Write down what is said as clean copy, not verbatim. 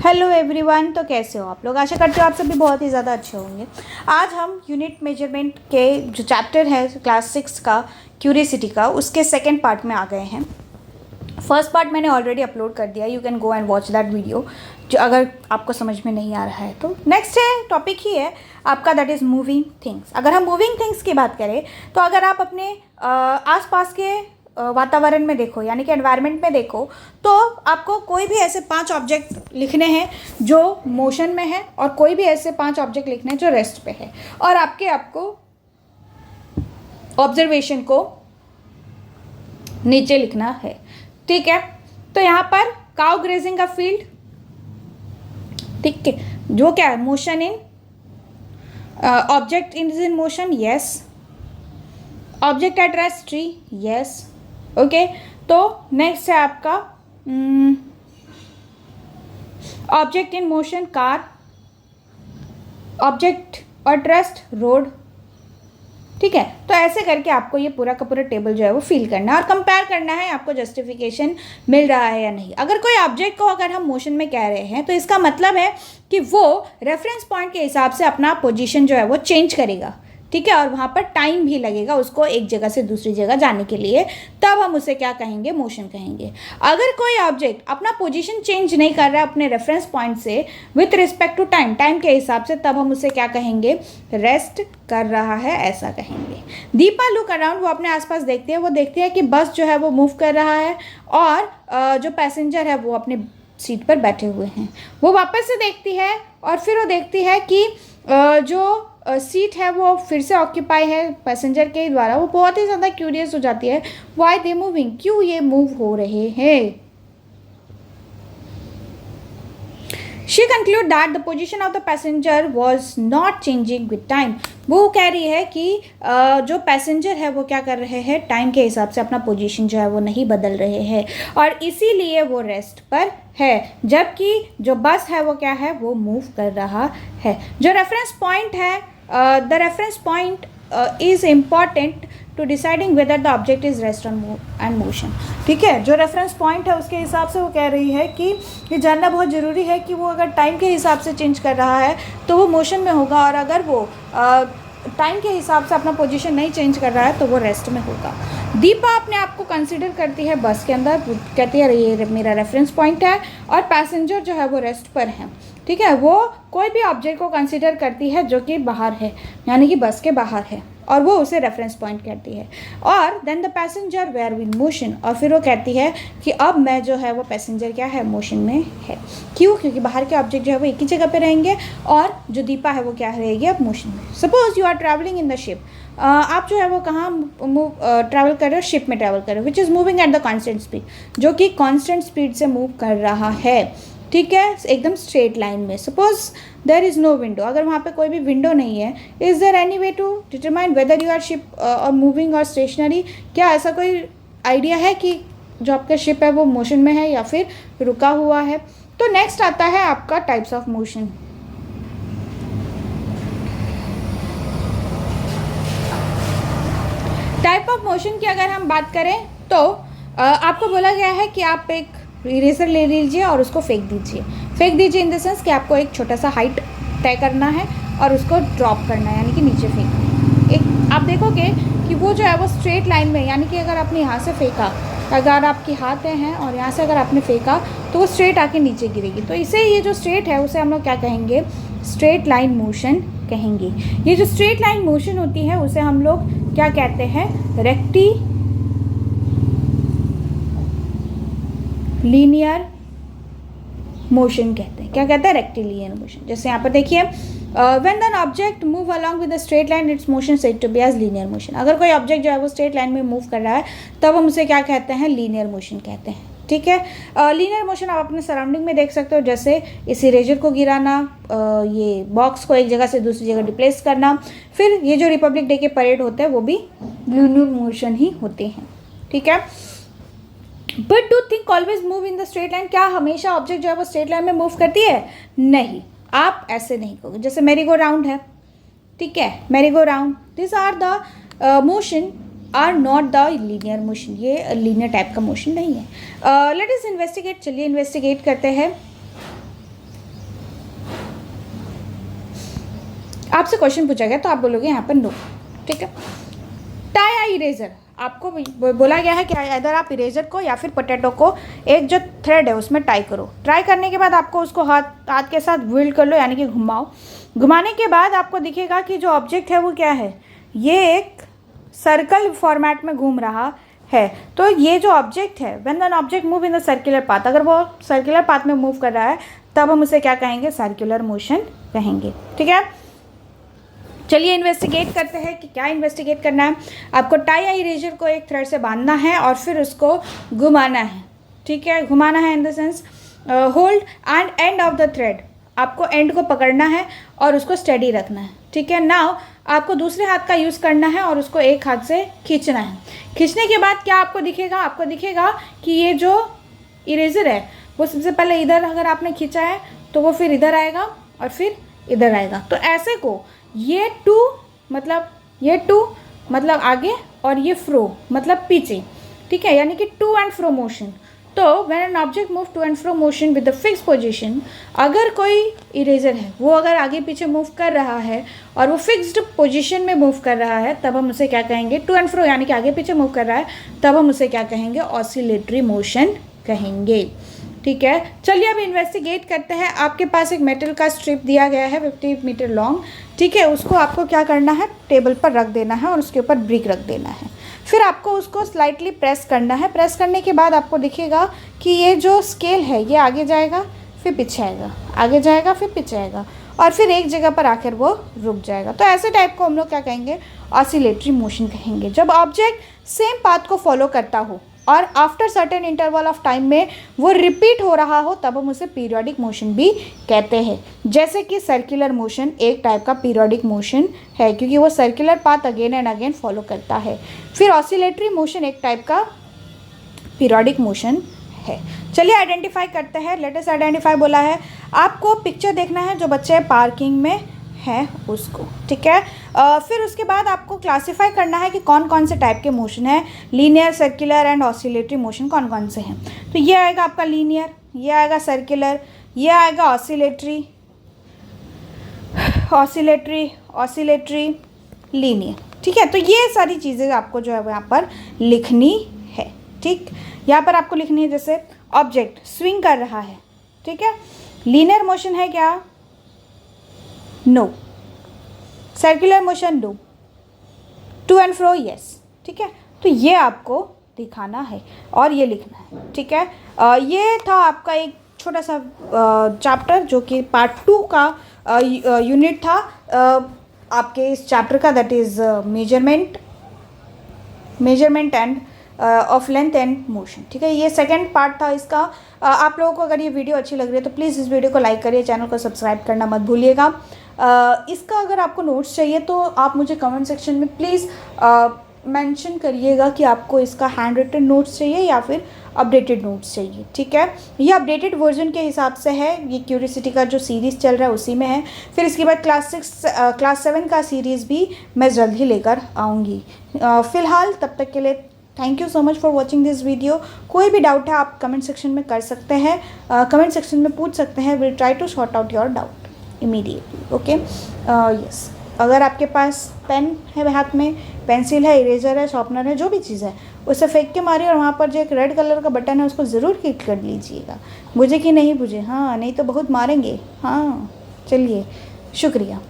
Hello everyone. तो कैसे हो आप लोग? आशा करते हो आप सभी बहुत ही ज़्यादा अच्छे होंगे। आज हम यूनिट मेजरमेंट के जो चैप्टर है क्लास 6 का क्यूरियसिटी का, उसके सेकंड पार्ट में आ गए हैं। फर्स्ट पार्ट मैंने ऑलरेडी अपलोड कर दिया, you can go and watch that video, जो अगर आपको समझ में नहीं आ रहा है तो। नेक्स्ट है टॉपिक ही है आपका, दैट इज़ मूविंग थिंग्स। अगर हम मूविंग थिंग्स की बात करें तो अगर आप अपने आसपास के वातावरण में देखो, यानी कि एनवायरनमेंट में देखो, तो आपको कोई भी ऐसे 5 ऑब्जेक्ट लिखने हैं जो मोशन में है और कोई भी ऐसे 5 ऑब्जेक्ट लिखने हैं जो रेस्ट पे है, और आपको ऑब्जर्वेशन को नीचे लिखना है। ठीक है, तो यहाँ पर काउ ग्रेजिंग का फील्ड, ठीक है, जो क्या है, motion in object is in motion, yes. Object at rest, tree, yes. Okay, तो नेक्स्ट है आपका object in motion, car. Object at rest, road. ठीक है, तो ऐसे करके आपको ये पूरा का पूरा टेबल जो है वो फिल करना है और कंपेयर करना है आपको जस्टिफिकेशन मिल रहा है या नहीं। अगर कोई ऑब्जेक्ट को अगर हम मोशन में कह रहे हैं तो इसका मतलब है कि वो रेफरेंस पॉइंट के हिसाब से अपना पोजीशन जो है वो चेंज करेगा। ठीक है, और वहाँ पर टाइम भी लगेगा उसको एक जगह से दूसरी जगह जाने के लिए, तब हम उसे क्या कहेंगे, मोशन कहेंगे। अगर कोई ऑब्जेक्ट अपना पोजीशन चेंज नहीं कर रहा है अपने रेफरेंस पॉइंट से विथ रिस्पेक्ट टू टाइम के हिसाब से, तब हम उसे क्या कहेंगे, रेस्ट कर रहा है, ऐसा कहेंगे। दीपा लुक अराउंड, वो अपने आसपास देखती है, वो देखती है कि बस जो है वो मूव कर रहा है और जो पैसेंजर है वो अपने सीट पर बैठे हुए हैं। वो वापस से देखती है और फिर वो देखती है कि जो सीट है वो फिर से ऑक्यूपाई है पैसेंजर के द्वारा। वो बहुत ही ज़्यादा क्यूरियस हो जाती है, वाई दे मूविंग, क्यों ये मूव हो रहे हैं। She conclude that the position of the passenger was not changing with time. वो कह रही है कि जो पैसेंजर है वो क्या कर रहे हैं, टाइम के हिसाब से अपना पोजीशन जो है वो नहीं बदल रहे हैं और इसीलिए वो रेस्ट पर है, जबकि जो बस है वो क्या है, वो मूव कर रहा है। जो रेफरेंस पॉइंट है, the reference point is important to deciding whether the object is rest and motion. ठीक है, जो रेफरेंस पॉइंट है उसके हिसाब से वो कह रही है कि ये जानना बहुत ज़रूरी है कि वो अगर टाइम के हिसाब से चेंज कर रहा है तो वो मोशन में होगा, और अगर वो टाइम के हिसाब से अपना पोजीशन नहीं चेंज कर रहा है तो वो रेस्ट में होगा। दीपा अपने आप को कंसिडर करती है बस के अंदर, कहती है ये मेरा रेफरेंस पॉइंट है और पैसेंजर जो है वो रेस्ट पर है। ठीक है, वो कोई भी ऑब्जेक्ट को कंसिडर करती है जो कि बाहर है, यानी कि बस के बाहर है, और वो उसे रेफरेंस पॉइंट कहती है। और then the passenger were in motion, और फिर वो कहती है कि अब मैं जो है वो पैसेंजर क्या है, मोशन में है। क्यों? क्योंकि बाहर के ऑब्जेक्ट जो है वो एक ही जगह पे रहेंगे और जो दीपा है वो क्या रहेगी, अब मोशन में। Suppose you are travelling in the ship, आप जो है वो कहाँ ट्रैवल कर रहे हो, शिप में ट्रैवल कर रहे हो, which is moving at the constant speed, जो कि कॉन्स्टेंट स्पीड से मूव कर रहा है। ठीक है, एकदम स्ट्रेट लाइन में। Suppose there is no window, अगर वहाँ पे कोई भी विंडो नहीं है, is there any way to determine whether you are ship और मूविंग और स्टेशनरी। क्या ऐसा कोई आइडिया है कि जो आपका शिप है वो मोशन में है या फिर रुका हुआ है? तो नेक्स्ट आता है आपका types of motion. Type of motion की अगर हम बात करें तो आपको बोला गया है कि आप एक इरेजर ले लीजिए और उसको फेंक दीजिए इन द सेंस कि आपको एक छोटा सा हाइट तय करना है और उसको ड्रॉप करना है, यानी कि नीचे फेंकना है। एक आप देखोगे कि वो जो है वो स्ट्रेट लाइन में, यानी कि अगर आपने यहाँ से फेंका, अगर आपकी हाथ हैं और यहाँ से अगर आपने फेंका तो वो स्ट्रेट आके नीचे गिरेगी। तो इसे, ये जो स्ट्रेट है उसे हम लोग क्या कहेंगे, स्ट्रेट लाइन मोशन कहेंगे। ये जो स्ट्रेट लाइन मोशन होती है उसे हम लोग क्या कहते हैं, लीनियर मोशन कहते हैं। क्या कहते हैं, रेक्टिलिनियर मोशन। जैसे यहाँ पर देखिए, when an object move along with a straight line its motion said to be as linear motion. अगर कोई ऑब्जेक्ट जो है वो स्ट्रेट लाइन में मूव कर रहा है तब हम उसे क्या कहते हैं, लीनियर मोशन कहते हैं। ठीक है, लीनियर मोशन आप अपने सराउंडिंग में देख सकते हो, जैसे इस इरेजर को गिराना, ये बॉक्स को एक जगह से दूसरी जगह रिप्लेस करना, फिर ये जो रिपब्लिक डे के परेड होते हैं वो भी लीनियर मोशन ही होते हैं। ठीक है, but do think always move in the straight line. क्या हमेशा ऑब्जेक्ट जो है वो स्ट्रेट लाइन में मूव करती है? नहीं, आप ऐसे नहीं कहोगे। जैसे मेरी गो राउंड है, ठीक है, merry go round, this are the motion are not the linear motion, ये लीनियर टाइप का मोशन नहीं है। लेट अस इन्वेस्टिगेट, चलिए इन्वेस्टिगेट करते हैं। आपसे क्वेश्चन पूछा गया तो आप बोलोगे यहाँ पर नो, ठीक है। टाई आई इरेजर, आपको बोला गया है कि इधर आप इरेजर को या फिर पोटैटो को एक जो थ्रेड है उसमें टाई करो। ट्राई करने के बाद आपको उसको हाथ के साथ व्हील कर लो, यानी कि घुमाओ। घुमाने के बाद आपको दिखेगा कि जो ऑब्जेक्ट है वो क्या है, ये एक सर्कल फॉर्मेट में घूम रहा है। तो ये जो ऑब्जेक्ट है, when an object move in the circular path, अगर वो सर्कुलर पाथ में मूव कर रहा है तब हम उसे क्या कहेंगे, सर्कुलर मोशन कहेंगे, ठीक है। चलिए इन्वेस्टिगेट करते हैं कि क्या इन्वेस्टिगेट करना है। आपको टाई आई इरेजर को एक थ्रेड से बांधना है और फिर उसको घुमाना है, ठीक है। घुमाना है in the sense hold and end of the thread, आपको एंड को पकड़ना है और उसको स्टेडी रखना है, ठीक है। नाउ आपको दूसरे हाथ का यूज़ करना है और उसको एक हाथ से खींचना है। खींचने के बाद क्या आपको दिखेगा, आपको दिखेगा कि ये जो इरेजर है वो सबसे पहले इधर अगर आपने खींचा है तो वो फिर इधर आएगा और फिर इधर आएगा। तो ऐसे को ये टू मतलब आगे और ये फ्रो मतलब पीछे, ठीक है, यानी कि टू एंड फ्रो मोशन। तो when an object move to and fro motion with the fix position, अगर कोई इरेजर है वो अगर आगे पीछे मूव कर रहा है और वो फिक्स्ड पोजीशन में मूव कर रहा है तब हम उसे क्या कहेंगे, टू एंड फ्रो यानी कि आगे पीछे मूव कर रहा है तब हम उसे क्या कहेंगे, ऑसिलेटरी मोशन कहेंगे, ठीक है। चलिए अब इन्वेस्टिगेट करते हैं। आपके पास एक मेटल का स्ट्रिप दिया गया है 50 मीटर लॉन्ग, ठीक है। उसको आपको क्या करना है, टेबल पर रख देना है और उसके ऊपर ब्रिक रख देना है। फिर आपको उसको स्लाइटली प्रेस करना है। प्रेस करने के बाद आपको दिखेगा कि ये जो स्केल है ये आगे जाएगा फिर पीछे आएगा, आगे जाएगा फिर पीछे आएगा और फिर एक जगह पर आकर वो रुक जाएगा। तो ऐसे टाइप को हम लोग क्या कहेंगे, ऑसिलेटरी मोशन कहेंगे। जब ऑब्जेक्ट सेम पाथ को फॉलो करता हो और after certain interval of time में वो रिपीट हो रहा हो तब हम उसे पीरियोडिक मोशन भी कहते हैं। जैसे कि सर्कुलर मोशन एक टाइप का पीरियोडिक मोशन है क्योंकि वो circular path again and again follow करता है। फिर ऑसिलेटरी मोशन एक टाइप का पीरियोडिक मोशन है। चलिए आइडेंटिफाई करते हैं। लेटेस्ट आइडेंटिफाई बोला है, आपको पिक्चर देखना है जो बच्चे पार्किंग में है उसको, ठीक है। फिर उसके बाद आपको क्लासिफाई करना है कि कौन कौन से टाइप के मोशन है, linear, circular and oscillatory motion कौन कौन से हैं। तो ये आएगा आपका लीनियर, ये आएगा सर्कुलर, ये आएगा ऑसिलेटरी लीनियर, ठीक है। तो ये सारी चीज़ें आपको जो है यहाँ पर लिखनी है, ठीक। यहाँ पर आपको लिखनी है जैसे ऑब्जेक्ट स्विंग कर रहा है, ठीक है। लीनियर मोशन है क्या, no. Circular motion no. To and fro yes, ठीक है। तो ये आपको दिखाना है और ये लिखना है, ठीक है। ये था आपका एक छोटा सा चैप्टर जो कि पार्ट 2 का यूनिट था आपके इस चैप्टर का, that is measurement end of length and motion, ठीक है। ये सेकंड पार्ट था इसका। आप लोगों को अगर ये वीडियो अच्छी लग रही है तो प्लीज़ इस वीडियो को लाइक करिए, चैनल को सब्सक्राइब करना मत भूलिएगा। इसका अगर आपको नोट्स चाहिए तो आप मुझे कमेंट सेक्शन में प्लीज़ मेंशन करिएगा कि आपको इसका हैंड रिटन नोट्स चाहिए या फिर अपडेटेड नोट्स चाहिए, ठीक है। ये अपडेटेड वर्जन के हिसाब से है, ये क्यूरियोसिटी का जो सीरीज़ चल रहा है उसी में है। फिर इसके बाद क्लास 7 का सीरीज़ भी मैं जल्द ही लेकर आऊँगी। फ़िलहाल तब तक के लिए thank you so much for watching this video. कोई भी डाउट है आप कमेंट सेक्शन में कर सकते हैं, कमेंट सेक्शन में पूछ सकते हैं। Will try to sort out your doubt immediately, okay. Yes, अगर आपके पास पेन है हाथ में, पेंसिल है, इरेजर है, शार्पनर है, जो भी चीज़ है उसे फेंक के मारिए और वहाँ पर जो एक रेड कलर का बटन है उसको ज़रूर क्लिक कर लीजिएगा। बुझे कि नहीं बुझे, हाँ, नहीं तो बहुत मारेंगे। हाँ, चलिए, शुक्रिया।